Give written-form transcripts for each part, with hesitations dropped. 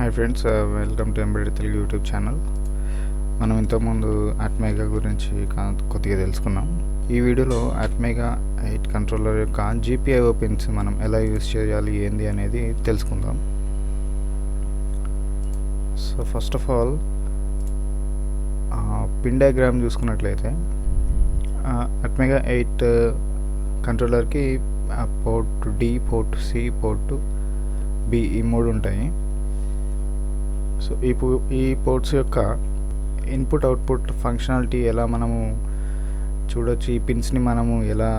Hi friends, welcome to embedded Telugu YouTube channel. మనం ఇంతకుముందు ATmega గురించి కొద్దిగా తెలుసుకున్నాం. ఈ వీడియోలో అట్మేగా 8 కంట్రోలర్ యొక్క GPIO పిన్స్ మనం ఎలా యూజ్ చేయాలి ఏంది అనేది తెలుసుకుందాం. So first of all pin diagram చూసుకున్నట్లయితే అట్మేగా 8 కంట్రోలర్కి port D, port C, port B ఈ మూడు ఉంటాయి. సో ఈ పోర్ట్స్ యొక్క ఇన్పుట్ అవుట్పుట్ ఫంక్షనాలిటీ ఎలా మనము చూడొచ్చు, ఈ పిన్స్ని మనము ఎలా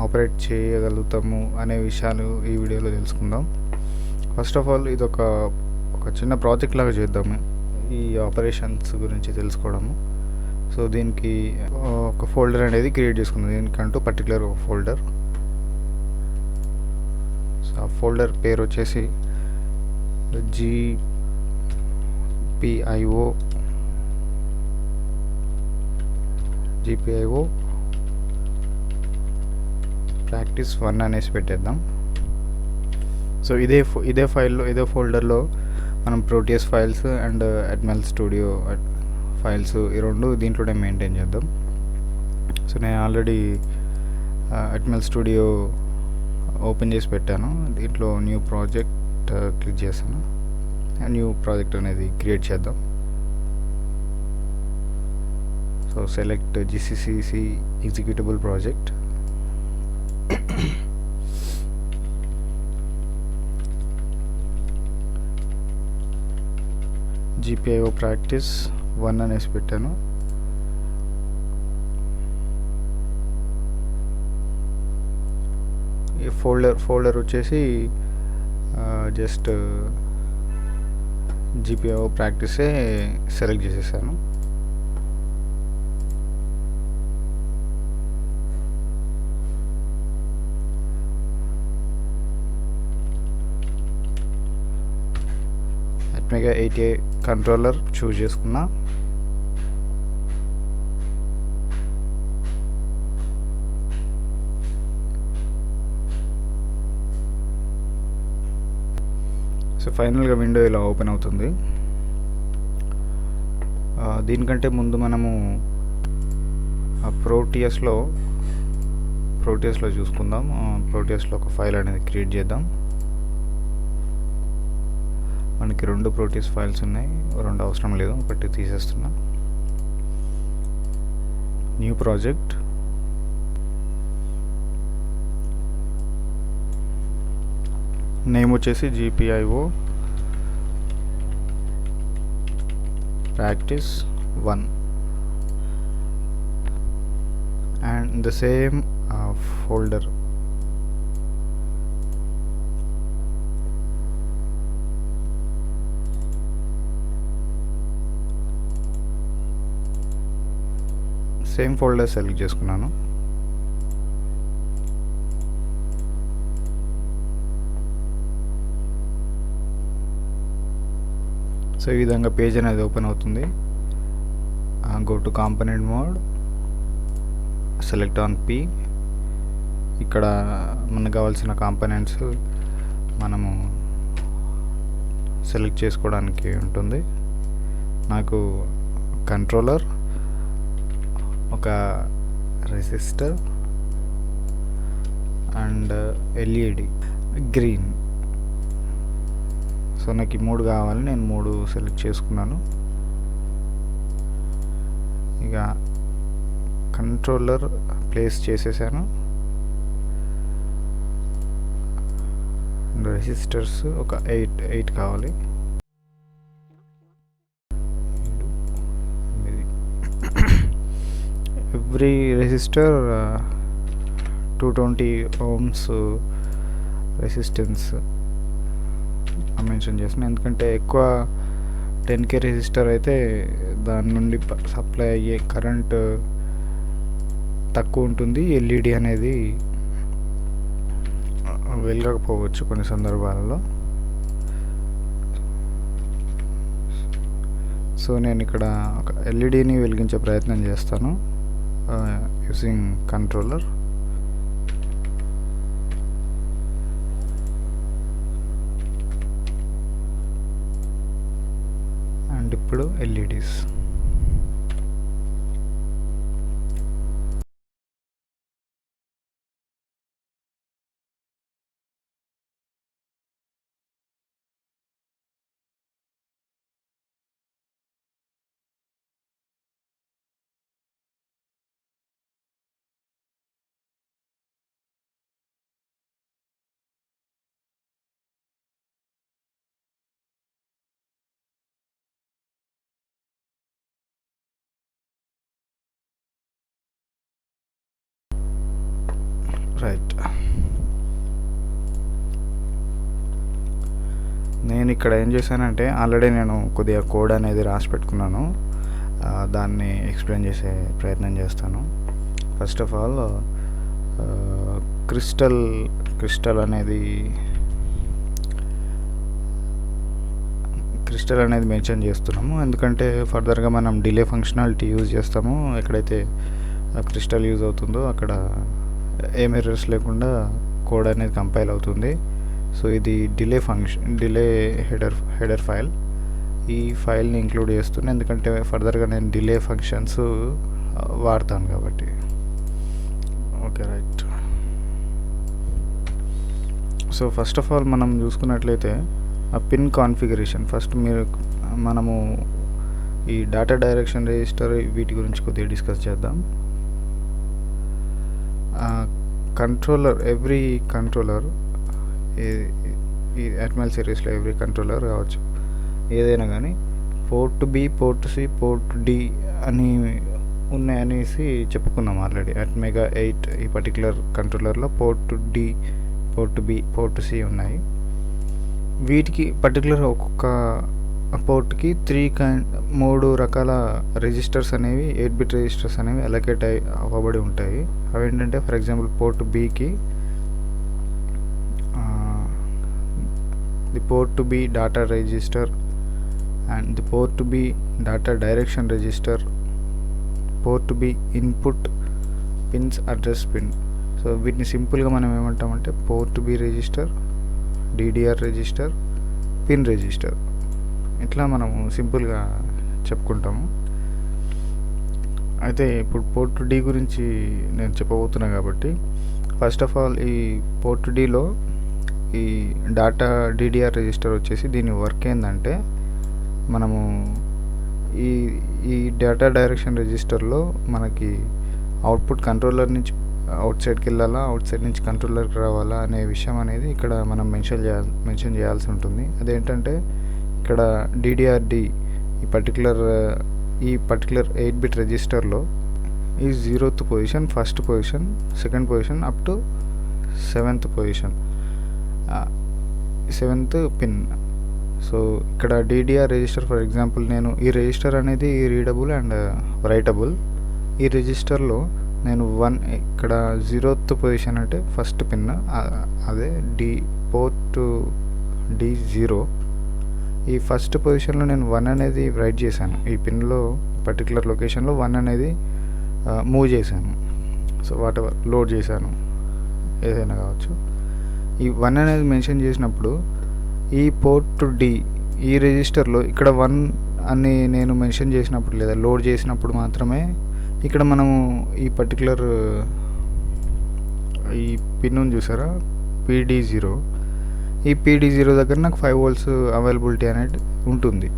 ఆపరేట్ చేయగలుగుతాము అనే విషయాలు ఈ వీడియోలో తెలుసుకుందాం. ఫస్ట్ ఆఫ్ ఆల్ ఇది ఒక చిన్న ప్రాజెక్ట్ లాగా చేద్దాము ఈ ఆపరేషన్స్ గురించి తెలుసుకోవడము. సో దీనికి ఒక ఫోల్డర్ అనేది క్రియేట్ చేసుకుందాం, దీనికంటూ పర్టికులర్ ఒక ఫోల్డర్. సో ఆ ఫోల్డర్ పేరు వచ్చేసి GPIO ప్రాక్టీస్ 1 అనేసి పెట్టేద్దాం. సో ఇదే ఫోల్డర్లో మనం ప్రోటీఎస్ files and Atmel studio files ఈ రెండు దీంట్లోనే మెయింటైన్ చేద్దాం. సో నేను ఆల్రెడీ అట్మెల్ స్టూడియో ఓపెన్ చేసి పెట్టాను. దీంట్లో న్యూ ప్రాజెక్ట్ క్లిక్ చేశాను. న్యూ ప్రాజెక్ట్ అనేది క్రియేట్ చేద్దాం. So select GCC executable project. GPIO practice 1 అనేసి పెట్టాను. ఈ ఫోల్డర్ వచ్చేసి జస్ట్ GPIO ప్రాక్టీసే సెలెక్ట్ చేసేసాను. అట్మేగా 8A కంట్రోలర్ చూజ్ చేసుకున్నా. సో ఫైనల్గా విండో ఇలా ఓపెన్ అవుతుంది. దీనికంటే ముందు మనము ప్రోటీఎస్లో చూసుకుందాం. ప్రోటీఎస్లో ఒక ఫైల్ అనేది క్రియేట్ చేద్దాం. మనకి 2 ప్రోటీఎస్ ఫైల్స్ ఉన్నాయి, 2 అవసరం లేదు, ఒకటి తీసేస్తున్నా. New project. నేమ్ వచ్చేసి GPIO practice 1 and the same folder. Same folder select చేసుకున్నాను. సో ఈ విధంగా పేజ్ అనేది ఓపెన్ అవుతుంది. Go to component mode, select on P. ఇక్కడ మనకు కావాల్సిన కాంపోనెంట్స్ మనము సెలెక్ట్ చేసుకోవడానికి ఉంటుంది. నాకు కంట్రోలర్, ఒక resistor and LED green. So నాకు ఈ 3 కావాలి, నేను 3 సెలెక్ట్ చేసుకున్నాను. ఇక కంట్రోలర్ ప్లేస్ చేసేసాను. రెసిస్టర్స్ ఒక 8 కావాలి. Every resistor 220 ohms resistance mention చేసిన, ఎందుకంటే ఎక్కువ 10K రెసిస్టర్ అయితే దాని నుండి సప్లై అయ్యే కరెంట్ తక్కువ ఉంటుంది. LED అనేది వెలగకపోవచ్చు కొన్ని సందర్భాలలో. సో నేను ఇక్కడ ఒక LEDని వెలిగించే ప్రయత్నం చేస్తాను యూజింగ్ కంట్రోలర్. ఇప్పుడు ఎల్ఈడీస్. రైట్, నేను ఇక్కడ ఏం చేశానంటే ఆల్రెడీ నేను కొద్దిగా కోడ్ అనేది రాసి పెట్టుకున్నాను. దాన్ని ఎక్స్ప్లెయిన్ చేసే ప్రయత్నం చేస్తాను. ఫస్ట్ ఆఫ్ ఆల్ క్రిస్టల్ అనేది మెన్షన్ చేస్తున్నాము, ఎందుకంటే ఫర్దర్గా మనం డిలే ఫంక్షనాలిటీ యూజ్ చేస్తాము. ఎక్కడైతే క్రిస్టల్ యూజ్ అవుతుందో అక్కడ ఏం ఎర్రర్స్ లేకుండా కోడ్ అనేది కంపైల్ అవుతుంది. సో ఇది డిలే హెడర్ ఫైల్. ఈ ఫైల్ని ఇంక్లూడ్ చేస్తున్నాను ఎందుకంటే ఫర్దర్గా నేను డిలే ఫంక్షన్స్ వాడతాను కాబట్టి. Okay, right. So first of all మనం చూసుకున్నట్లయితే ఆ పిన్ కాన్ఫిగరేషన్ ఫస్ట్ మనము ఈ డేటా డైరెక్షన్ రిజిస్టర్ వీటి గురించి కొద్దిగా డిస్కస్ చేద్దాం. ఎవ్రీ కంట్రోలర్ ఈ HTML సిరీస్లో ఎవ్రీ కంట్రోలర్ కావచ్చు ఏదైనా కానీ port B, port C, port D అని ఉన్నాయనేసి చెప్పుకున్నాం ఆల్రెడీ. అట్మెగా 8 ఈ పర్టికులర్ కంట్రోలర్లో port D, port B, port C ఉన్నాయి. వీటికి పర్టికులర్ ఒక్కొక్క పోర్ట్కి 3 రకాల రిజిస్టర్స్ అనేవి 8-బిట్ రిజిస్టర్స్ అనేవి అలొకేట్ అవ్వబడి ఉంటాయి. అవి ఏంటంటే ఫర్ ఎగ్జాంపుల్ పోర్ట్ బికి the port B data register and the port B data direction register, port B input pins address pin. So వీటిని సింపుల్గా మనం ఏమంటామంటే port B register, DDR register, pin register, ఇట్లా మనము సింపుల్గా చెప్పుకుంటాము. అయితే ఇప్పుడు పోర్ట్ డి గురించి నేను చెప్పబోతున్నా కాబట్టి ఫస్ట్ ఆఫ్ ఆల్ ఈ పోర్ట్ డిలో ఈ డాటా DDR రిజిస్టర్ వచ్చేసి దీని వర్క్ ఏంటంటే మనము ఈ డేటా డైరెక్షన్ రిజిస్టర్లో మనకి అవుట్పుట్ కంట్రోలర్ నుంచి అవుట్ సైడ్కి వెళ్ళాలా, అవుట్ సైడ్ నుంచి కంట్రోలర్కి రావాలా అనే విషయం అనేది ఇక్కడ మనం మెన్షన్ చేయాల్సి ఉంటుంది. అదేంటంటే ఇక్కడ DDRD ఈ పర్టికులర్ 8-బిట్ రిజిస్టర్లో ఈ 0th position, 1st position, 2nd position up to 7th position, 7th pin. So ఇక్కడ DDR రిజిస్టర్ ఫర్ ఎగ్జాంపుల్ నేను ఈ రిజిస్టర్ అనేది రీడబుల్ అండ్ రైటబుల్. ఈ రిజిస్టర్లో నేను ఇక్కడ 0th పొజిషన్ అంటే 1st పిన్, అదే పోర్ట్ D0. ఈ 1st పొజిషన్లో నేను 1 అనేది రైట్ చేశాను. ఈ పిన్లో పర్టికులర్ లొకేషన్లో 1 అనేది మూవ్ చేశాను. సో వాటెవర్ లోడ్ చేశాను, ఏదైనా కావచ్చు. ఈ 1 అనేది మెన్షన్ చేసినప్పుడు ఈ పోర్ట్ డి ఈ రిజిస్టర్లో ఇక్కడ 1 అని నేను మెన్షన్ చేసినప్పుడు లేదా లోడ్ చేసినప్పుడు మాత్రమే ఇక్కడ మనము ఈ పర్టికులర్ ఈ పిన్ చూసారా PD0, ఈ PD0 దగ్గర నాకు 5 volts అవైలబిలిటీ అనేది ఉంటుంది.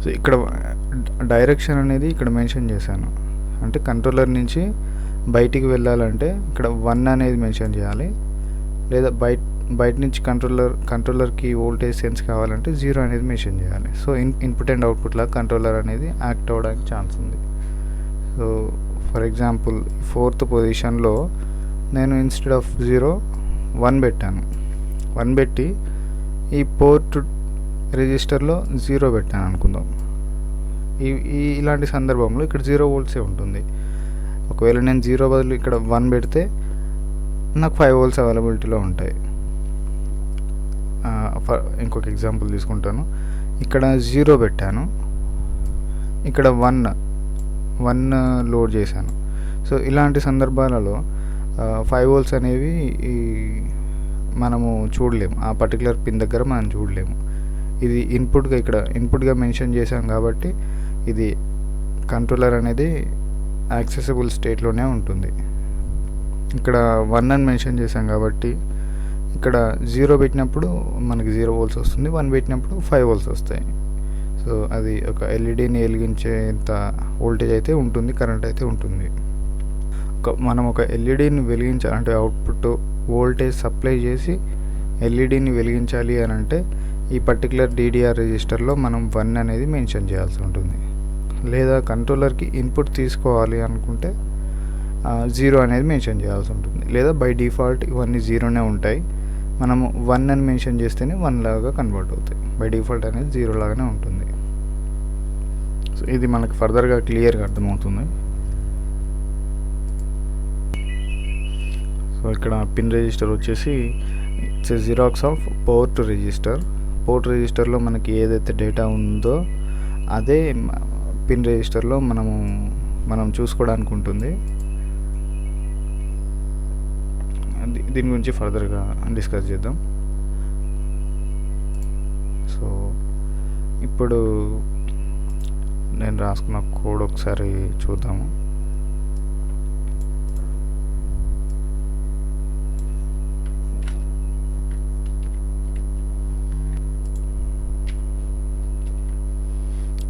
సో ఇక్కడ డైరెక్షన్ అనేది ఇక్కడ మెన్షన్ చేశాను, అంటే కంట్రోలర్ నుంచి బయటికి వెళ్ళాలంటే ఇక్కడ 1 అనేది మెన్షన్ చేయాలి, లేదా బయట నుంచి కంట్రోలర్కి వోల్టేజ్ సెన్స్ కావాలంటే 0 అనేది మెన్షన్ చేయాలి. సో ఇన్పుట్ అండ్ అవుట్పుట్ లాగా కంట్రోలర్ అనేది యాక్ట్ అవ్వడానికి ఛాన్స్ ఉంది. సో ఫర్ ఎగ్జాంపుల్ 4th పొజిషన్లో నేను ఇన్స్టెడ్ ఆఫ్ 0 1 పెట్టాను. 1 పెట్టి ఈ పోర్ట్ రిజిస్టర్లో 0 పెట్టాను అనుకుందాం. ఇలాంటి సందర్భంలో ఇక్కడ 0 volts ఉంటుంది. ఒకవేళ నేను 0 బదులు ఇక్కడ 1 పెడితే నాకు 5 volts అవైలబిలిటీలో ఉంటాయి. ఇంకొక ఎగ్జాంపుల్ తీసుకుంటాను. ఇక్కడ 0 పెట్టాను, ఇక్కడ 1 లోడ్ చేశాను. సో ఇలాంటి సందర్భాలలో 5 volts అనేవి మనము చూడలేము, ఆ పర్టికులర్ పిన్ దగ్గర మనం చూడలేము. ఇది ఇన్పుట్గా మెన్షన్ చేసాం కాబట్టి ఇది కంట్రోలర్ అనేది యాక్సెసిబుల్ స్టేట్లోనే ఉంటుంది. ఇక్కడ 1 అని మెన్షన్ చేసాం కాబట్టి ఇక్కడ 0 పెట్టినప్పుడు మనకి 0 వోల్ట్స్ వస్తుంది, 1 పెట్టినప్పుడు 5 వోల్ట్స్ వస్తాయి. సో అది ఒక ఎల్ఈడిని వెలిగించేంత వోల్టేజ్ అయితే ఉంటుంది, కరెంట్ అయితే ఉంటుంది. మనం ఒక ఎల్ఈడిని వెలిగించాలంటే అవుట్పుట్ వోల్టేజ్ సప్లై చేసి ఎల్ఈడిని వెలిగించాలి అని అంటే ఈ పర్టికులర్ DDR రిజిస్టర్లో మనం 1 అనేది మెన్షన్ చేయాల్సి ఉంటుంది. లేదా కంట్రోలర్కి ఇన్పుట్ తీసుకోవాలి అనుకుంటే 0 అనేది మెన్షన్ చేయాల్సి ఉంటుంది. లేదా బై డిఫాల్ట్ ఇవన్నీ 0నే ఉంటాయి, మనము 1 అని మెన్షన్ చేస్తేనే 1 లాగా కన్వర్ట్ అవుతాయి. బై డిఫాల్ట్ అనేది 0 లాగానే ఉంటుంది. సో ఇది మనకు ఫర్దర్గా క్లియర్గా అర్థమవుతుంది. సో ఇక్కడ పిన్ రిజిస్టర్ వచ్చేసి ఇట్స్ జిరాక్స్ ఆఫ్ పోర్ట్ రిజిస్టర్లో మనకి ఏదైతే డేటా ఉందో అదే పిన్ రిజిస్టర్లో మనం చూసుకోవడానికి ఉంటుంది. దీని గురించి ఫర్దర్గా డిస్కస్ చేద్దాం. సో ఇప్పుడు నేను రాసుకున్న కోడ్ ఒకసారి చూద్దాము.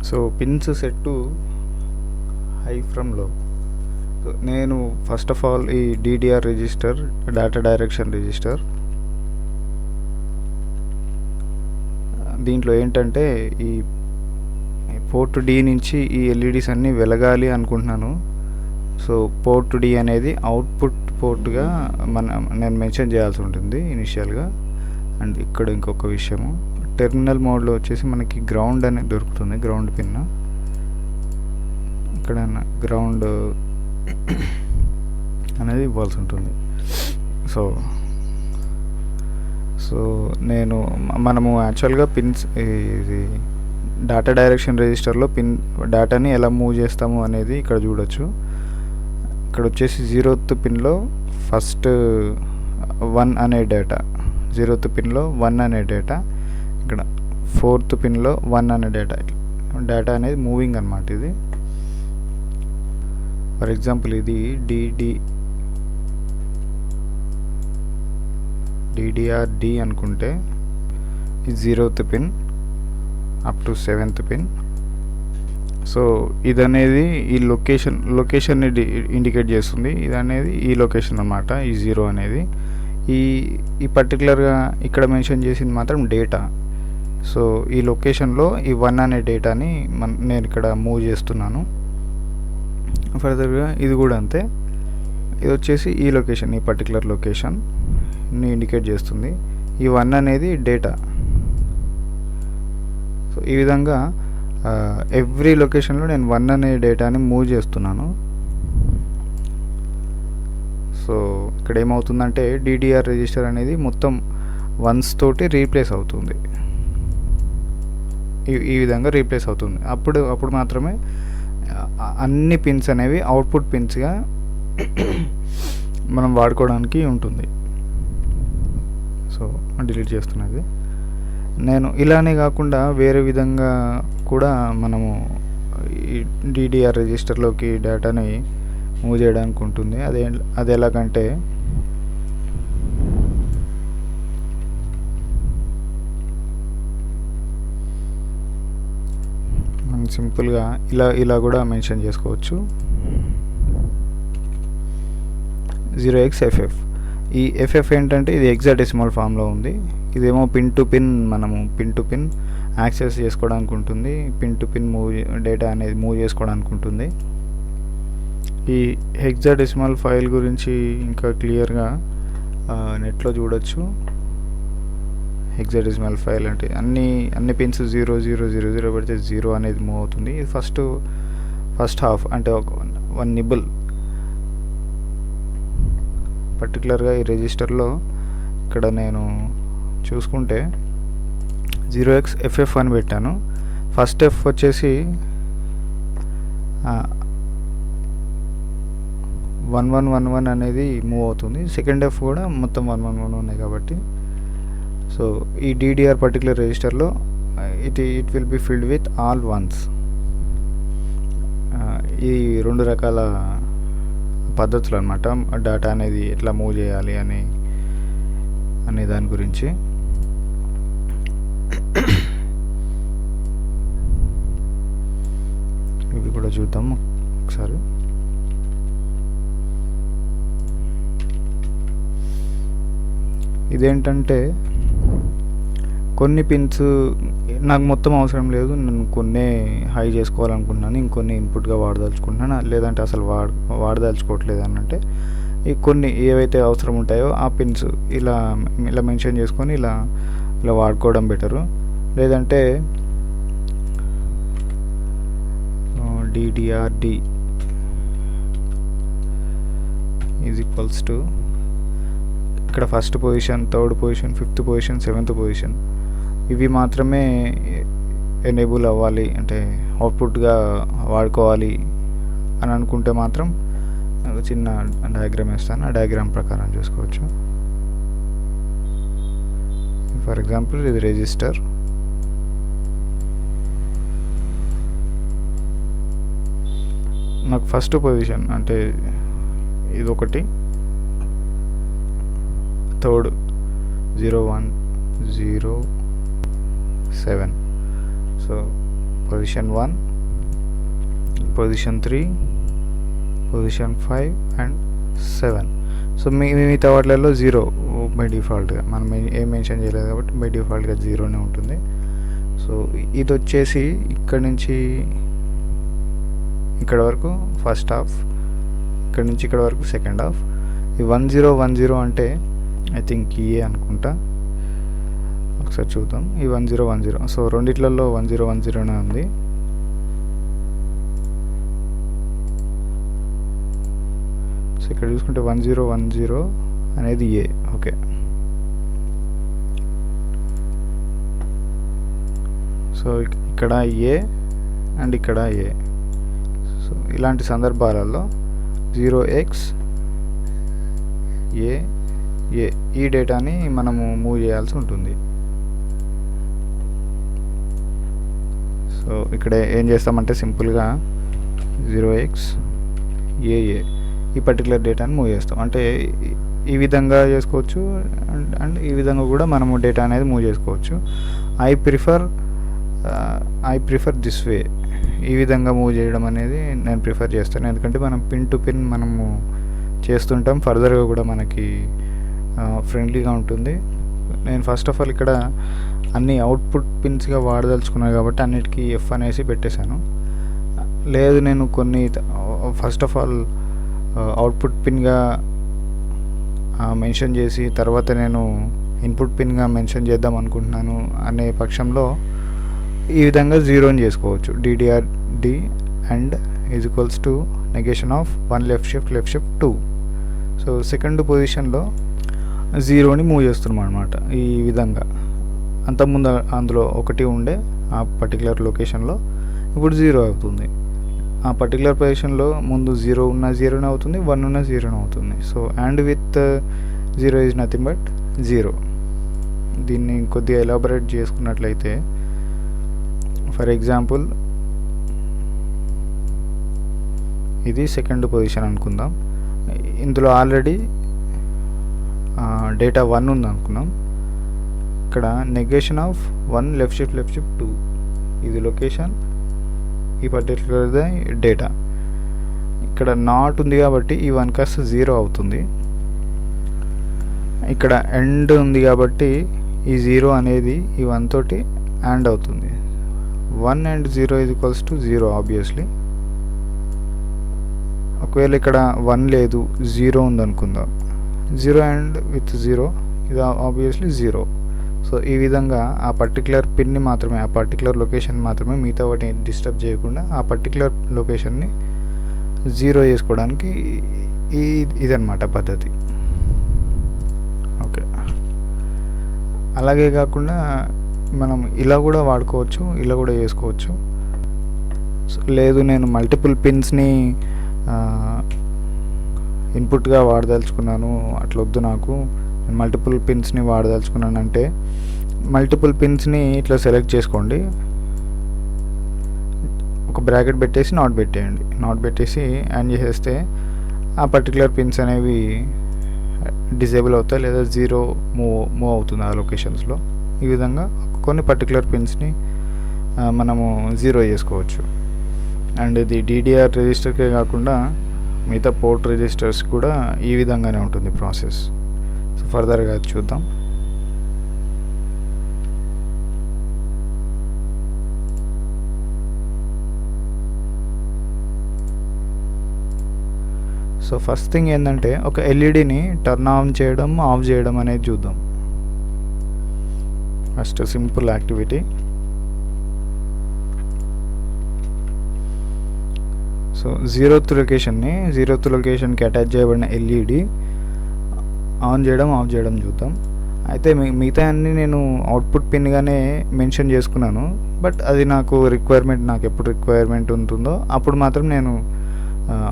So pins set high from లో. నేను ఫస్ట్ ఆఫ్ ఆల్ ఈ DDR register data direction register దీంట్లో ఏంటంటే ఈ పోర్ట్ D నుంచి ఈ ఎల్ఈడీస్ అన్నీ వెలగాలి అనుకుంటున్నాను. సో పోర్ట్ D అనేది అవుట్పుట్ పోర్ట్గా నేను మెన్షన్ చేయాల్సి ఉంటుంది ఇనిషియల్గా. అండ్ ఇక్కడ ఇంకొక విషయము, టెర్మినల్ మోడ్లో వచ్చేసి మనకి గ్రౌండ్ అనేది దొరుకుతుంది, గ్రౌండ్ పిన్. ఇక్కడ గ్రౌండ్ అనేది ఇవ్వాల్సి ఉంటుంది. సో మనము యాక్చువల్గా పిన్స్ ఇది డేటా డైరెక్షన్ రిజిస్టర్లో డేటాని ఎలా మూవ్ చేస్తాము అనేది ఇక్కడ చూడొచ్చు. ఇక్కడ వచ్చేసి 0th పిన్లో ఫస్ట్ 1 అనే డేటా, 0th పిన్లో 1 అనే డేటా, ఇక్కడ 4th పిన్లో 1 అనే డేటా అనేది మూవింగ్ అన్నమాట. ఇది ఫర్ ఎగ్జాంపుల్ ఇది DDR-D అనుకుంటే ఇది 0th pin up to 7th pin. So ఇది అనేది ఈ లొకేషన్ని ఇండికేట్ చేస్తుంది. ఇది అనేది ఈ లొకేషన్ అన్నమాట. ఈ 0 అనేది ఈ పర్టికులర్గా ఇక్కడ మెన్షన్ చేసింది మాత్రం డేటా. సో ఈ లొకేషన్లో ఈ 1 అనే డేటాని నేను ఇక్కడ మూవ్ చేస్తున్నాను. ఫర్దర్గా ఇది కూడా అంతే. ఇది వచ్చేసి ఈ లొకేషన్, ఈ పర్టికులర్ లొకేషన్ని ఇండికేట్ చేస్తుంది. ఈ 1 అనేది డేటా. సో ఈ విధంగా ఎవ్రీ లొకేషన్లో నేను 1 అనే డేటాని మూవ్ చేస్తున్నాను. సో ఇక్కడ ఏమవుతుందంటే DDR రిజిస్టర్ అనేది మొత్తం 1s తోటి రీప్లేస్ అవుతుంది. ఈ విధంగా రీప్లేస్ అవుతుంది. అప్పుడు మాత్రమే అన్ని పిన్స్ అనేవి అవుట్పుట్ పిన్స్గా మనం వాడుకోవడానికి ఉంటుంది. సో డిలీట్ చేస్తున్నది నేను. ఇలానే కాకుండా వేరే విధంగా కూడా మనము ఈ DDR రిజిస్టర్లోకి డేటాని మూవ్ చేయడానికి ఉంటుంది. అది ఎలాగంటే మనం సింపుల్గా ఇలా కూడా మెన్షన్ చేసుకోవచ్చు. 0xFF. ఈ FF ఏంటంటే ఇది హెక్సాడెసిమల్ ఫామ్లో ఉంది. ఇదేమో పిన్ టు పిన్ యాక్సెస్ చేసుకోవడానికి ఉంటుంది. పిన్ టు పిన్ డేటా అనేది మూవ్ చేసుకోవడానికి ఉంటుంది. ఈ హెక్సాడెసిమల్ ఫైల్ గురించి ఇంకా క్లియర్గా నెట్లో చూడొచ్చు. హెక్సాడెసిమల్ ఫైల్ అంటే అన్ని పిన్స్ 0000 పెడితే 0 అనేది మూవ్ అవుతుంది. ఇది ఫస్ట్ హాఫ్ అంటే 1 నిబుల్. పర్టికులర్గా ఈ రిజిస్టర్లో ఇక్కడ నేను చూసుకుంటే 0xFF అని పెట్టాను. ఫస్ట్ F వచ్చేసి 1111 అనేది మూవ్ అవుతుంది. సెకండ్ F కూడా మొత్తం 1111 ఉన్నాయి కాబట్టి. సో ఈ DDR పర్టికులర్ రిజిస్టర్లో it will be filled with all once. ఈ 2 రకాల పద్ధతులు అనమాట డేటా అనేది ఎట్లా మూవ్ చేయాలి అనే దాని గురించి. ఇవి కూడా చూద్దాం ఒకసారి. ఇదేంటంటే కొన్ని పిన్స్ నాకు మొత్తం అవసరం లేదు, నేను కొన్ని హై చేసుకోవాలనుకుంటున్నాను, ఇంకొన్ని ఇన్పుట్గా వాడదలుచుకుంటున్నాను, లేదంటే అసలు వాడదలుచుకోవట్లేదు అని అంటే ఈ కొన్ని ఏవైతే అవసరం ఉంటాయో ఆ పిన్స్ ఇలా మెన్షన్ చేసుకొని ఇలా వాడుకోవడం బెటరు. లేదంటే DDRD ఈజ్ ఈక్వల్స్ టు ఇక్కడ first position, third position, fifth position, seventh position ఇవి మాత్రమే ఎనేబుల్ అవ్వాలి, అంటే అవుట్పుట్గా వాడుకోవాలి అని అనుకుంటే మాత్రం ఒక చిన్న డయాగ్రామ్ వేస్తాను, ఆ డయాగ్రామ్ ప్రకారం చూసుకోవచ్చు. ఫర్ ఎగ్జాంపుల్ ఇది రిజిస్టర్, నాకు ఫస్ట్ పొజిషన్ అంటే ఇది ఒకటి, third 0107, so position 1, position 3, position 5 and 7. So మిగతా వాటిలలో 0 బై డిఫాల్ట్గా, మనం ఏం మెన్షన్ చేయలేదు కాబట్టి బై డిఫాల్ట్గా 0నే ఉంటుంది. సో ఇది వచ్చేసి ఇక్కడ నుంచి ఇక్కడ వరకు ఫస్ట్ హాఫ్, ఇక్కడ నుంచి ఇక్కడ వరకు సెకండ్ హాఫ్. ఈ 1010 అంటే ఐ థింక్ ఏ అనుకుంటా, ఒకసారి చూద్దాం. ఈ 1010, సో రెండిట్లలో 1010నే ఉంది. సో ఇక్కడ చూసుకుంటే 1010 అనేది ఏ. ఓకే, సో ఇక్కడ ఏ అండ్ ఇక్కడ ఏ. సో ఇలాంటి సందర్భాలలో 0xA ఈ డేటాని మనము మూవ్ చేయాల్సి ఉంటుంది. సో ఇక్కడ ఏం చేస్తామంటే సింపుల్గా 0xAA ఈ పర్టికులర్ డేటాని మూవ్ చేస్తాం. అంటే ఈ విధంగా చేసుకోవచ్చు అండ్ ఈ విధంగా కూడా మనము డేటా అనేది మూవ్ చేసుకోవచ్చు. ఐ ప్రిఫర్ దిస్ వే, ఈ విధంగా మూవ్ చేయడం అనేది నేను ప్రిఫర్ చేస్తాను. ఎందుకంటే మనం పిన్ టు పిన్ మనము చేస్తుంటాం, ఫర్దర్గా కూడా మనకి ఫ్రెండ్లీగా ఉంటుంది. నేను ఫస్ట్ ఆఫ్ ఆల్ ఇక్కడ అన్ని అవుట్పుట్ పిన్స్గా వాడదలుచుకున్నాను కాబట్టి అన్నిటికీ F అనేసి పెట్టేశాను. లేదు నేను కొన్ని ఫస్ట్ ఆఫ్ ఆల్ అవుట్పుట్ పిన్గా మెన్షన్ చేసి తర్వాత నేను ఇన్పుట్ పిన్గా మెన్షన్ చేద్దాం అనుకుంటున్నాను అనే పక్షంలో ఈ విధంగా 0ని చేసుకోవచ్చు. DDRD and is equals to negation of 1 left shift 2. So second పొజిషన్లో 0ని మూవ్ చేస్తున్నాం అనమాట ఈ విధంగా. అంతకుముందు అందులో 1 ఉండే ఆ పర్టికులర్ లొకేషన్లో, ఇప్పుడు 0 అవుతుంది. ఆ పర్టికులర్ పొజిషన్లో ముందు 0 ఉన్న 0నే అవుతుంది, 1 ఉన్న 0నే అవుతుంది. So and with 0 is nothing but 0. దీన్ని కొద్దిగా ఎలాబరేట్ చేసుకున్నట్లయితే ఫర్ ఎగ్జాంపుల్ ఇది సెకండ్ పొజిషన్ అనుకుందాం. ఇందులో ఆల్రెడీ డేటా 1 ఉంది అనుకున్నాం. ఇక్కడ నెగేషన్ ఆఫ్ 1 లెఫ్ట్ షిఫ్ట్ 2 ఇది లొకేషన్, ఈ పర్టికులర్ డేటా. ఇక్కడ నాట్ ఉంది కాబట్టి ఈ 1 కాస్త 0 అవుతుంది. ఇక్కడ ఎండ్ ఉంది కాబట్టి ఈ 0 అనేది ఈ 1 తోటి అండ్ అవుతుంది. 1 and 0 is equals to 0 obviously. ఒకవేళ ఇక్కడ 1 లేదు 0 ఉందనుకుందాం, 0 అండ్ విత్ 0 ఇది ఆబ్వియస్లీ 0. సో ఈ విధంగా ఆ పర్టికులర్ పిన్ని మాత్రమే, ఆ పర్టికులర్ లొకేషన్ మాత్రమే, మిగతా వాటిని డిస్టర్బ్ చేయకుండా ఆ పర్టికులర్ లొకేషన్ని 0 చేసుకోవడానికి ఇదన్నమాట పద్ధతి. ఓకే, అలాగే కాకుండా మనం ఇలా కూడా వాడుకోవచ్చు, ఇలా కూడా చేసుకోవచ్చు. లేదు నేను మల్టిపుల్ పిన్స్ని ఇన్పుట్గా వాడదలుచుకున్నాను, అట్లా వద్దు నాకు, నేను మల్టిపుల్ పిన్స్ని వాడదలుచుకున్నాను అంటే మల్టిపుల్ పిన్స్ని ఇట్లా సెలెక్ట్ చేసుకోండి, ఒక బ్రాకెట్ పెట్టేసి నాట్ పెట్టేయండి, నాట్ పెట్టేసి యాడ్ చేసేస్తే ఆ పర్టికులర్ పిన్స్ అనేవి డిజేబుల్ అవుతాయి లేదా జీరో మూవ్ అవుతుంది ఆ లొకేషన్స్లో. ఈ విధంగా కొన్ని పర్టికులర్ పిన్స్ని మనము జీరో చేసుకోవచ్చు. అండ్ ఇది DDR రిజిస్టర్కే కాకుండా మిగతా పోర్ట్ రిజిస్టర్స్ కూడా ఈ విధంగానే ఉంటుంది ప్రాసెస్. సో ఫర్దర్గా చూద్దాం. సో ఫస్ట్ థింగ్ ఏంటంటే ఒక ఎల్ఈడిని టర్న్ ఆన్ చేయడం ఆఫ్ చేయడం అనేది చూద్దాం. First simple activity. So zeroth లొకేషన్కి అటాచ్ చేయబడిన ఎల్ఈడి ఆన్ చేయడం ఆఫ్ చేయడం చూద్దాం. అయితే మిగతా అన్నీ నేను అవుట్పుట్ పిన్గానే మెన్షన్ చేసుకున్నాను, బట్ అది నాకు ఎప్పుడు రిక్వైర్మెంట్ ఉంటుందో అప్పుడు మాత్రం నేను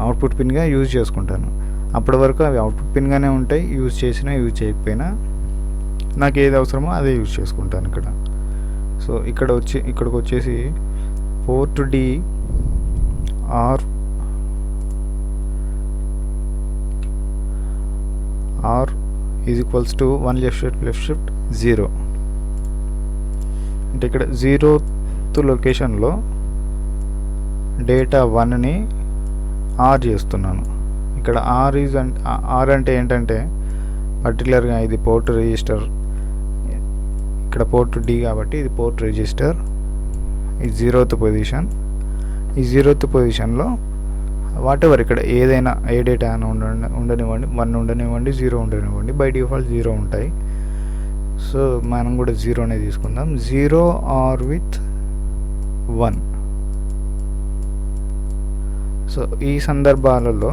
అవుట్పుట్ పిన్గా యూజ్ చేసుకుంటాను. అప్పటి వరకు అవి అవుట్పుట్ పిన్గానే ఉంటాయి, యూజ్ చేసినా యూజ్ చేయకపోయినా నాకు ఏది అవసరమో అదే యూజ్ చేసుకుంటాను ఇక్కడ. సో ఇక్కడికి వచ్చేసి port D R is equals to 1 left shift 0. అంటే ఇక్కడ 0th లొకేషన్లో డేటా 1ని ఆర్ చేస్తున్నాను. ఇక్కడ ఆర్ అంటే ఏంటంటే పర్టికులర్గా ఇది పోర్ట్ రిజిస్టర్, ఇక్కడ పోర్ట్ D కాబట్టి ఇది పోర్ట్ రిజిస్టర్, ఈ 0th పొజిషన్. ఈ 0th పొజిషన్లో వాట్ ఎవర్ ఇక్కడ ఏదైనా ఏ డేటా అయినా ఉండనివ్వండి, 1 ఉండనివ్వండి, 0 ఉండనివ్వండి, బై డిఫాల్ట్ 0 ఉంటాయి. సో మనం కూడా 0నే తీసుకుందాం. 0 ఆర్ విత్ 1. సో ఈ సందర్భాలలో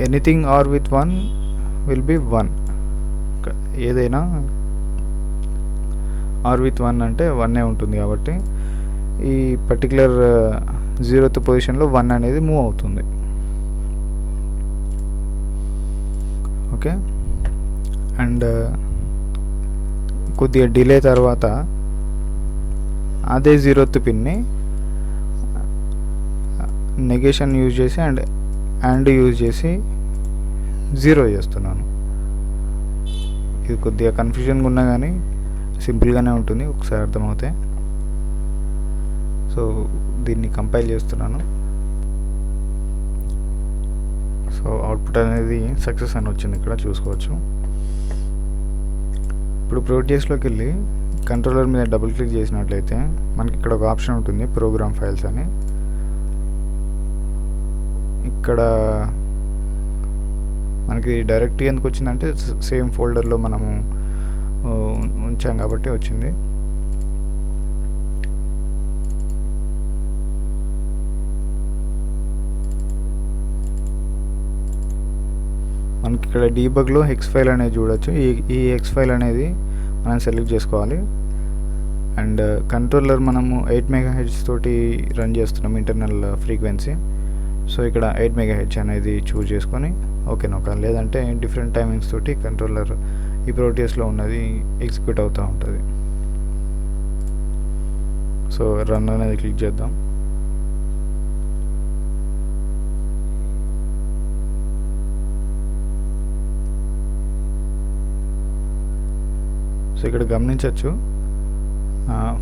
anything or with 1 will be 1. ఏదైనా ఆర్ విత్ 1 అంటే 1 ఉంటుంది కాబట్టి ఈ పర్టికులర్ 0th పొజిషన్లో 1 అనేది మూవ్ అవుతుంది. ఓకే. అండ్ కొద్దిగా డిలే తర్వాత అదే 0th పిన్ని నెగేషన్ యూజ్ చేసి అండ్ యూజ్ చేసి 0 చేస్తున్నాను. ఇది కొద్దిగా కన్ఫ్యూజన్గా ఉన్నా కానీ సింపుల్గానే ఉంటుంది ఒకసారి అర్థమవుతే. సో దీన్ని కంపైల్ చేస్తున్నాను. సో అవుట్పుట్ అనేది సక్సెస్ అని వచ్చింది, ఇక్కడ చూసుకోవచ్చు. ఇప్పుడు ప్రోటీయస్లోకి వెళ్ళి కంట్రోలర్ మీద డబుల్ క్లిక్ చేసినట్లయితే మనకి ఇక్కడ ఒక ఆప్షన్ ఉంటుంది, ప్రోగ్రామ్ ఫైల్స్ అని. ఇక్కడ మనకి డైరెక్ట్గా ఎందుకు వచ్చిందంటే సేమ్ ఫోల్డర్లో మనము ఉంచాం కాబట్టి వచ్చింది. మనకి ఇక్కడ డీబగ్లో హెక్స్ ఫైల్ అనేది చూడొచ్చు. ఈ హెక్స్ ఫైల్ అనేది మనం సెలెక్ట్ చేసుకోవాలి. అండ్ కంట్రోలర్ మనము 8 MHz తోటి రన్ చేస్తున్నాం ఇంటర్నల్ ఫ్రీక్వెన్సీ. సో ఇక్కడ 8 MHz అనేది చూజ్ చేసుకొని ఓకే నొక్కాలి, లేదంటే డిఫరెంట్ టైమింగ్స్ తోటి కంట్రోలర్ ఈ ప్రోటీయస్లో ఉన్నది ఎగ్జిక్యూట్ అవుతూ ఉంటుంది. సో రన్ అనేది క్లిక్ చేద్దాం. సో ఇక్కడ గమనించవచ్చు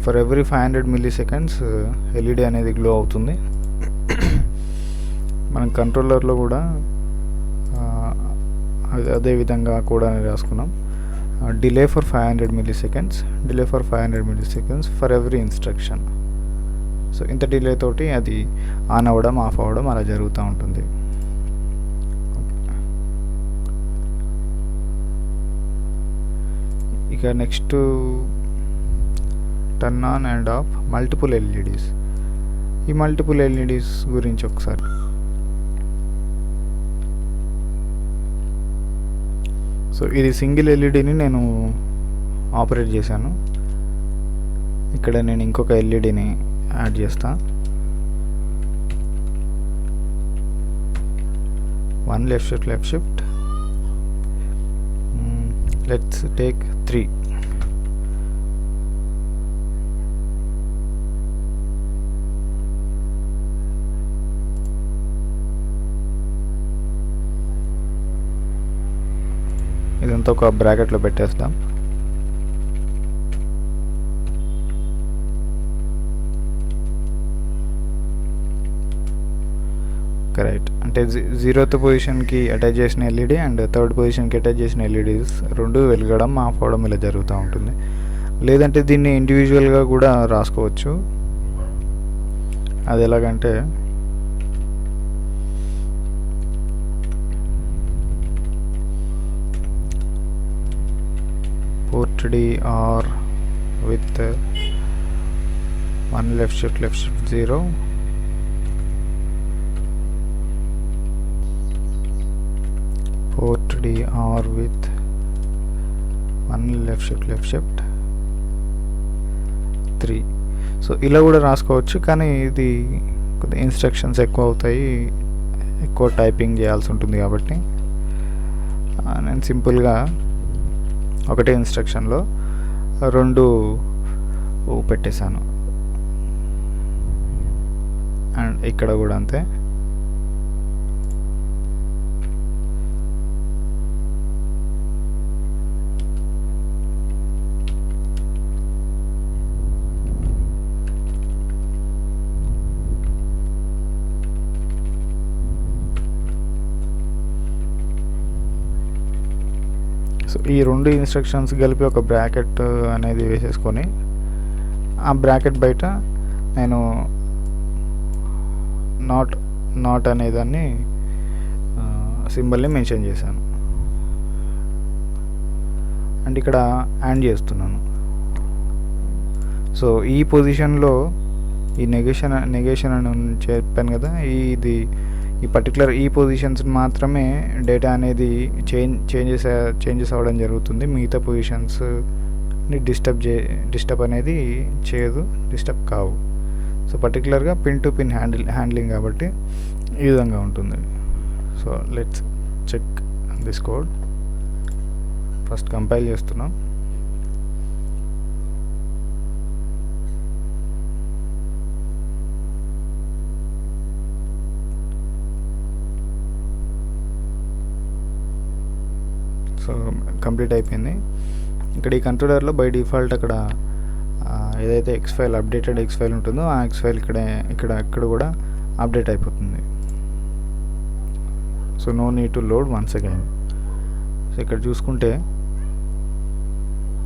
ఫర్ ఎవ్రీ 500 milliseconds ఎల్ఈడి అనేది గ్లో అవుతుంది. మనం కంట్రోలర్లో కూడా అదే విధంగా కూడా రాసుకున్నాం. Delay for 500 milliseconds for every instruction. So ఇంత డిలే తోటి అది ఆన్ అవ్వడం ఆఫ్ అవ్వడం అలా జరుగుతూ ఉంటుంది. ఇక next turn on and of multiple LEDs. ఈ మల్టిపుల్ ఎల్ఈడీస్ గురించి ఒకసారి సో ఇది సింగిల్ ఎల్ఈడిని నేను ఆపరేట్ చేశాను. ఇక్కడ నేను ఇంకొక ఎల్ఈడిని యాడ్ చేస్తా. 1 లెఫ్ట్ షిఫ్ట్ లెట్స్ టేక్ 3. అదంతా ఒక బ్రాకెట్లో పెట్టేస్తాం. కరెక్ట్. అంటే 0th పొజిషన్కి అటాచ్ చేసిన ఎల్ఈడి అండ్ 3rd పొజిషన్కి అటాచ్ చేసిన ఎల్ఈడీస్ రెండు వెలగడం ఆఫ్ అవ్వడం ఇలా జరుగుతూ ఉంటుంది. లేదంటే దీన్ని ఇండివిజువల్గా కూడా రాసుకోవచ్చు. అది ఎలాగంటే port D R with 1 left shift 0, port D R with 1 left shift 3. So ఇలా కూడా రాసుకోవచ్చు, కానీ ఇది కొద్దిగా ఇన్స్ట్రక్షన్స్ ఎక్కువ అవుతాయి, ఎక్కువ టైపింగ్ చేయాల్సి ఉంటుంది కాబట్టి నేను సింపుల్గా ఒకటే ఇన్స్ట్రక్షన్లో 2 పెట్టేశాను. అండ్ ఇక్కడ కూడా అంతే. సో ఈ 2 ఇన్స్ట్రక్షన్స్ కలిపి ఒక బ్రాకెట్ అనేది వేసేసుకొని ఆ బ్రాకెట్ బయట నేను నాట్ అనేదాన్ని సింబల్ని మెన్షన్ చేశాను. అండ్ ఇక్కడ యాడ్ చేస్తున్నాను. సో ఈ పొజిషన్లో ఈ నెగేషన్ అని చెప్పాను కదా, ఈ పర్టికులర్ ఈ పొజిషన్స్ మాత్రమే డేటా అనేది చేంజెస్ అవ్వడం జరుగుతుంది. మిగతా పొజిషన్స్ని డిస్టర్బ్ అనేది చేయదు, డిస్టర్బ్ కావు. సో పర్టికులర్గా పిన్ టు పిన్ హ్యాండ్లింగ్ కాబట్టి ఈ విధంగా ఉంటుంది. So let's check this code. First compile చేస్తున్నాం. సో కంప్లీట్ అయిపోయింది. ఇక్కడ ఈ కంట్రోలర్లో బై డిఫాల్ట్ అక్కడ ఏదైతే X file updated X file ఉంటుందో ఆ ఎక్స్ ఫైల్ ఇక్కడ కూడా అప్డేట్ అయిపోతుంది. So no need to load once again. So ఇక్కడ చూసుకుంటే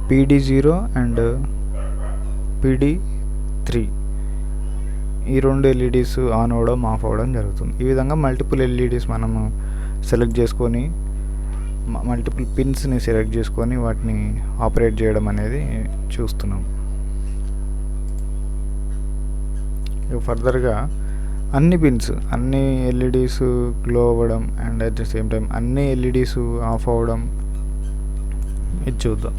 PD0 అండ్ PD3 ఈ 2 ఎల్ఈడీస్ ఆన్ అవ్వడం ఆఫ్ అవ్వడం జరుగుతుంది. ఈ విధంగా మల్టిపుల్ ఎల్ఈడీస్ మనము సెలెక్ట్ చేసుకొని మల్టిపుల్ పిన్స్ని సెలెక్ట్ చేసుకొని వాటిని ఆపరేట్ చేయడం అనేది చూస్తున్నాం. ఫర్దర్గా అన్ని పిన్స్ అన్ని ఎల్ఈడీస్ గ్లో అవ్వడం and at the same time అన్ని ఎల్ఈడీస్ ఆఫ్ అవ్వడం ఇది చూద్దాం.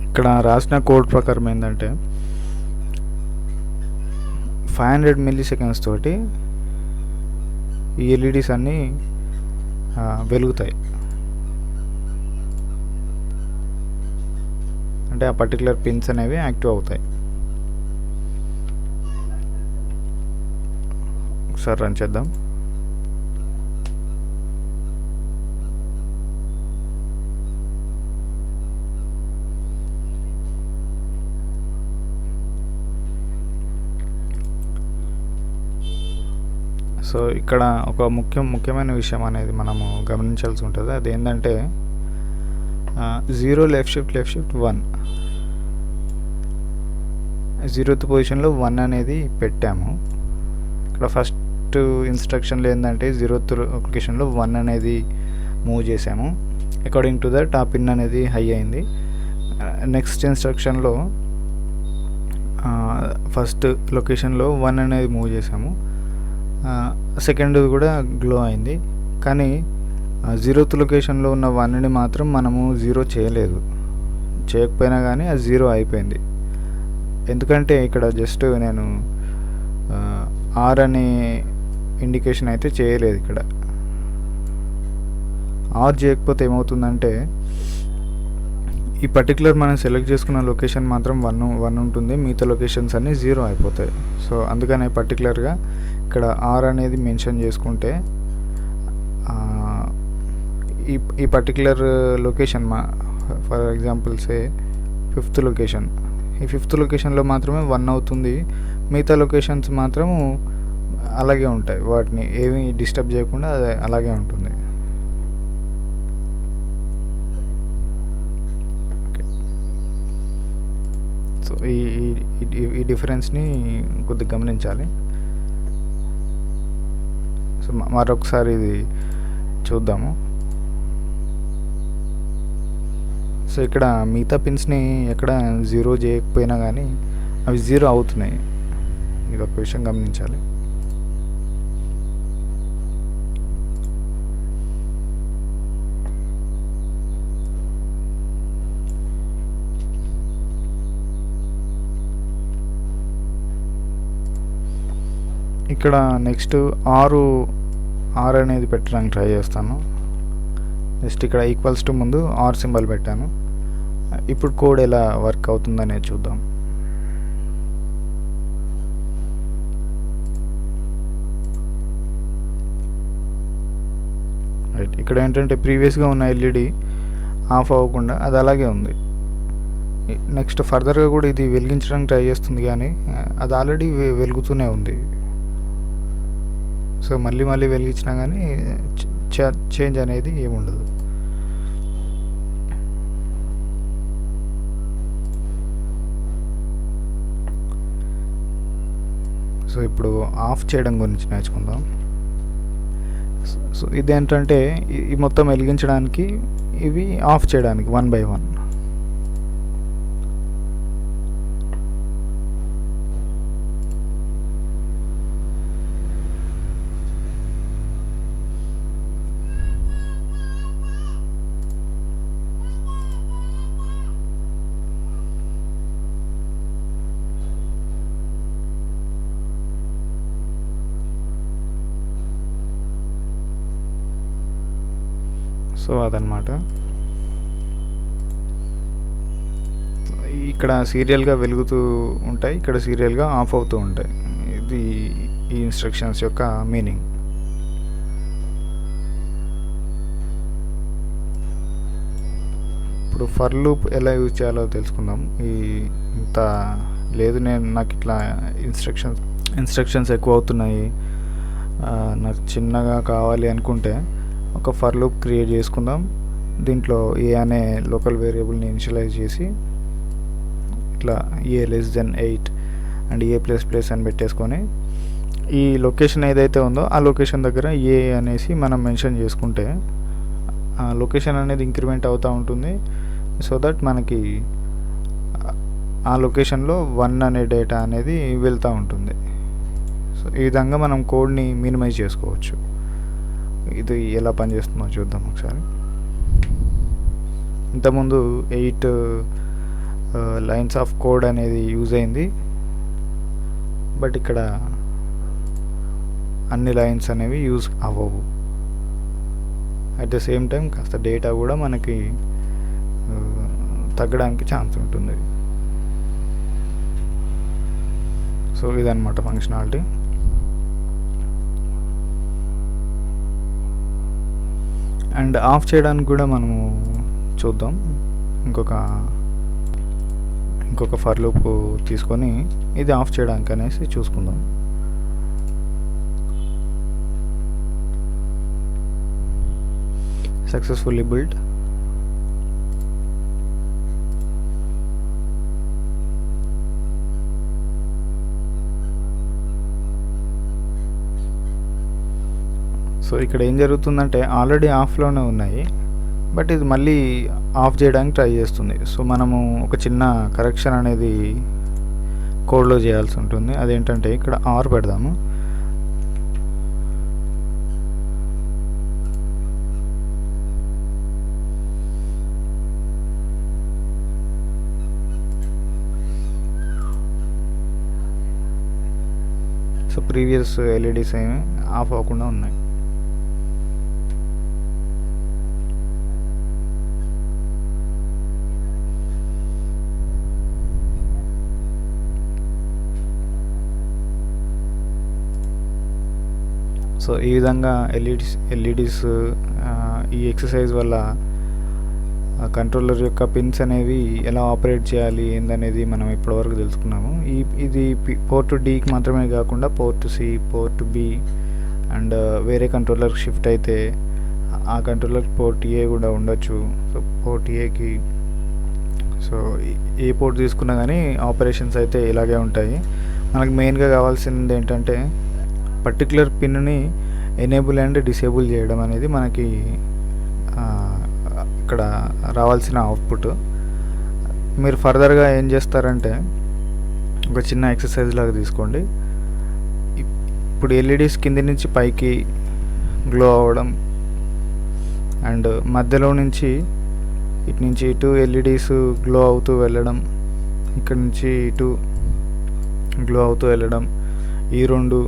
ఇక్కడ రాసిన కోడ్ ప్రకారం ఏంటంటే 500 milliseconds తోటి ఈ ఎల్ఈడీస్ అన్నీ వెలుగుతాయి. అంటే ఆ పర్టికులర్ పిన్స్ అనేవి యాక్టివ్ అవుతాయి. ఒకసారి రన్ చేద్దాం. సో ఇక్కడ ఒక ముఖ్యమైన విషయం అనేది మనము గమనించాల్సి ఉంటుంది. అదేంటంటే 0 లెఫ్ట్ షిఫ్ట్ 1 0th పొజిషన్లో 1 అనేది పెట్టాము. ఇక్కడ ఫస్ట్ ఇన్స్ట్రక్షన్లో ఏంటంటే 0th లొకేషన్లో 1 అనేది మూవ్ చేసాము. అకార్డింగ్ టు దట్ ఆ పిన్ అనేది హై అయింది. నెక్స్ట్ ఇన్స్ట్రక్షన్లో ఫస్ట్ లొకేషన్లో 1 అనేది మూవ్ చేసాము. సెకండ్ కూడా గ్లో అయింది. కానీ 0th లొకేషన్లో ఉన్న 1ని మాత్రం మనము 0 చేయకపోయినా కానీ అది 0 అయిపోయింది. ఎందుకంటే ఇక్కడ జస్ట్ నేను ఆర్ అనే ఇండికేషన్ అయితే చేయలేదు. ఇక్కడ ఆర్ చేయకపోతే ఏమవుతుందంటే ఈ పర్టికులర్ మనం సెలెక్ట్ చేసుకున్న లొకేషన్ మాత్రం 1 ఉంటుంది, మిగతా లొకేషన్స్ అన్నీ 0 అయిపోతాయి. సో అందుకనే పర్టికులర్గా ఇక్కడ ఆర్ అనేది మెన్షన్ చేసుకుంటే ఈ particular location for example say 5th location, ఈ 5th లొకేషన్లో మాత్రమే 1 అవుతుంది, మిగతా లొకేషన్స్ మాత్రం అలాగే ఉంటాయి, వాటిని ఏమీ డిస్టర్బ్ చేయకుండా అది అలాగే ఉంటుంది. సో ఈ డిఫరెన్స్ని కొద్దిగా గమనించాలి. సో మరొకసారి ఇది చూద్దాము. సో ఇక్కడ మిగతా పిన్స్ని ఎక్కడ 0 చేయకపోయినా కానీ అవి 0 అవుతున్నాయి, ఇది ఒక విషయం గమనించాలి. ఇక్కడ నెక్స్ట్ ఆర్ అనేది పెట్టడానికి ట్రై చేస్తాను. నెక్స్ట్ ఇక్కడ ఈక్వల్స్ టు ముందు ఆర్ సింబల్ పెట్టాను. ఇప్పుడు కోడ్ ఎలా వర్క్ అవుతుందనేది చూద్దాం. రైట్, ఇక్కడ ఏంటంటే ప్రీవియస్గా ఉన్న ఎల్ఈడి ఆఫ్ అవ్వకుండా అది అలాగే ఉంది. నెక్స్ట్ ఫర్దర్గా కూడా ఇది వెలిగించడానికి ట్రై చేస్తుంది, కానీ అది ఆల్రెడీ వెలుగుతూనే ఉంది. సో మళ్ళీ వెలిగించినా కానీ చేంజ్ అనేది ఏముండదు. సో ఇప్పుడు ఆఫ్ చేయడం గురించి నేర్చుకుందాం. సో ఇదేంటంటే ఈ మొత్తం వెలిగించడానికి, ఇవి ఆఫ్ చేయడానికి 1 by 1. సో అదనమాట. ఇక్కడ సీరియల్గా వెలుగుతూ ఉంటాయి, ఇక్కడ సీరియల్గా ఆఫ్ అవుతూ ఉంటాయి. ఇది ఈ ఇన్స్ట్రక్షన్స్ యొక్క మీనింగ్. ఇప్పుడు ఫర్ లూప్ ఎలా యూజ్ చేయాలో తెలుసుకుందాం. ఇంత లేదు, నాకు ఇట్లా ఇన్స్ట్రక్షన్స్ ఎక్కువ అవుతున్నాయి, నాకు చిన్నగా కావాలి అనుకుంటే ఒక ఫర్ లూప్ క్రియేట్ చేసుకుందాం. దీంట్లో ఏ అనే లోకల్ వేరియబుల్ని ఇనిషియలైజ్ చేసి ఇట్లా a<8 అండ్ a++ అని పెట్టేసుకొని ఈ లొకేషన్ ఏదైతే ఉందో ఆ లొకేషన్ దగ్గర ఏ అనేసి మనం మెన్షన్ చేసుకుంటే ఆ లొకేషన్ అనేది ఇంక్రిమెంట్ అవుతూ ఉంటుంది. సో దట్ మనకి ఆ లొకేషన్లో 1 అనే డేటా అనేది వెళ్తూ ఉంటుంది. సో ఈ విధంగా మనం కోడ్ని మినిమైజ్ చేసుకోవచ్చు. ఇది ఎలా పనిచేస్తుందో చూద్దాం ఒకసారి. ఇంతకుముందు 8 లైన్స్ ఆఫ్ కోడ్ అనేది యూజ్ అయింది, బట్ ఇక్కడ అన్ని లైన్స్ అనేవి యూజ్ అవ్వవు. అట్ ద సేమ్ టైం కాస్త డేటా కూడా మనకి తగ్గడానికి ఛాన్స్ ఉంటుంది. సో ఇదన్నమాట ఫంక్షనాలిటీ. అండ్ ఆఫ్ చేయడానికి కూడా మనము చూద్దాం. ఇంకొక ఫర్ లూప్ తీసుకొని ఇది ఆఫ్ చేయడానికి అనేసి చూసుకుందాం. Successfully build. సో ఇక్కడ ఏం జరుగుతుందంటే ఆల్రెడీ ఆఫ్లోనే ఉన్నాయి, బట్ ఇది మళ్ళీ ఆఫ్ చేయడానికి ట్రై చేస్తుంది. సో మనము ఒక చిన్న కరెక్షన్ అనేది కోడ్లో చేయాల్సి ఉంటుంది. అదేంటంటే ఇక్కడ ఆర్ పెడదాము. సో ప్రీవియస్ ఎల్ఈడీస్ ఏమి ఆఫ్ అవ్వకుండా ఉన్నాయి. సో ఈ విధంగా ఎల్ఈడీస్ ఈ ఎక్సర్సైజ్ వల్ల కంట్రోలర్ యొక్క పిన్స్ అనేవి ఎలా ఆపరేట్ చేయాలి ఏందనేది మనం ఇప్పటివరకు తెలుసుకున్నాము. ఇది పోర్ట్ డీకి మాత్రమే కాకుండా port C, port B and వేరే కంట్రోలర్కి షిఫ్ట్ అయితే ఆ కంట్రోలర్ పోర్ట్ ఏ కూడా ఉండొచ్చు. సో పోర్ట్ ఏకి సో ఏ పోర్ట్ తీసుకున్నా కానీ ఆపరేషన్స్ అయితే ఇలాగే ఉంటాయి. మనకు మెయిన్గా కావాల్సింది ఏంటంటే పర్టికులర్ పిన్ని ఎనేబుల్ అండ్ డిసేబుల్ చేయడం అనేది మనకి ఇక్కడ రావాల్సిన అవుట్పుట్. మీరు ఫర్దర్గా ఏం చేస్తారంటే ఒక చిన్న ఎక్సర్సైజ్ లాగా తీసుకోండి. ఇప్పుడు ఎల్ఈడీస్ కింది నుంచి పైకి గ్లో అవ్వడం అండ్ మధ్యలో నుంచి ఇటు నుంచి ఇటు ఎల్ఈడీస్ గ్లో అవుతూ వెళ్ళడం, ఇక్కడ నుంచి ఇటు గ్లో అవుతూ వెళ్ళడం, ఈ రెండు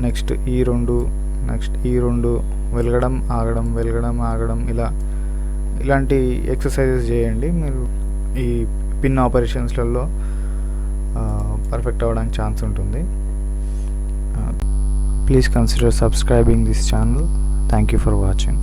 నెక్స్ట్ ఈ రెండు నెక్స్ట్ ఈ రెండు వెలగడం ఆగడం వెలగడం ఆగడం ఇలాంటి ఎక్సర్సైజెస్ చేయండి. మీరు ఈ పిన్ ఆపరేషన్స్లలో పర్ఫెక్ట్ అవ్వడానికి ఛాన్స్ ఉంటుంది. Please consider subscribing this channel. Thank you for watching.